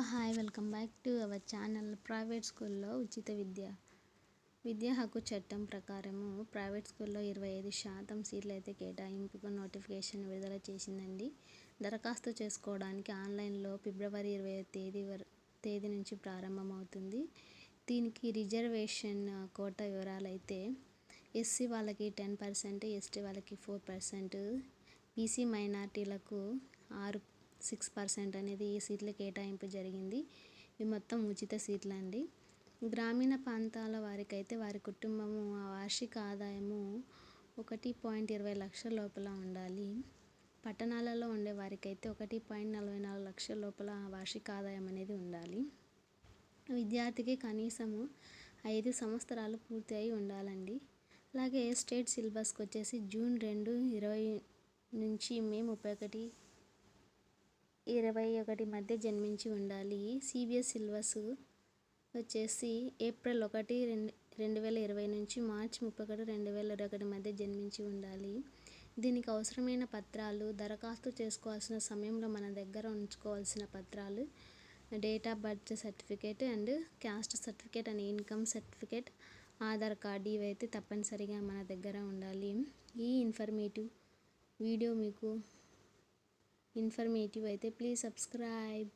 Hi welcome back to our channel. Private స్కూల్లో ఉచిత విద్యా హక్కు చట్టం ప్రకారము ప్రైవేట్ స్కూల్లో 25% సీట్లు అయితే కేటాయింపుకు నోటిఫికేషన్ విడుదల చేసిందండి. దరఖాస్తు చేసుకోవడానికి ఆన్లైన్లో ఫిబ్రవరి 20 తేదీ నుంచి ప్రారంభమవుతుంది. దీనికి రిజర్వేషన్ కోటా వివరాలు అయితే ఎస్సీ వాళ్ళకి 10%, ఎస్టీ వాళ్ళకి 4%, బీసీ మైనార్టీలకు 6% అనేది ఈ సీట్ల కేటాయింపు జరిగింది. ఇవి మొత్తం ఉచిత సీట్లు అండి. గ్రామీణ ప్రాంతాల వారికైతే వారి కుటుంబము వార్షిక ఆదాయము 1.20 లక్షల లోపల ఉండాలి. పట్టణాలలో ఉండే వారికైతే 1.44 లక్షల లోపల వార్షిక ఆదాయం అనేది ఉండాలి. విద్యార్థికి కనీసము 5 సంవత్సరాలు పూర్తి అయి ఉండాలండి. అలాగే స్టేట్ సిలబస్కి వచ్చేసి జూన్ 2, 20 నుంచి మే 31, 21 మధ్య జన్మించి ఉండాలి. సిబిఎస్ సిలబస్ వచ్చేసి ఏప్రిల్ 1, 2020 నుంచి మార్చి 31, 2021 మధ్య జన్మించి ఉండాలి. దీనికి అవసరమైన పత్రాలు, దరఖాస్తు చేసుకోవాల్సిన సమయంలో మన దగ్గర ఉంచుకోవాల్సిన పత్రాలు, date of birth certificate and caste certificate and income certificate, Aadhaar card ఇవైతే తప్పనిసరిగా మన దగ్గర ఉండాలి. ఈ వీడియో మీకు ఇన్ఫర్మేటివ్ అయితే ప్లీజ్ సబ్స్క్రైబ్.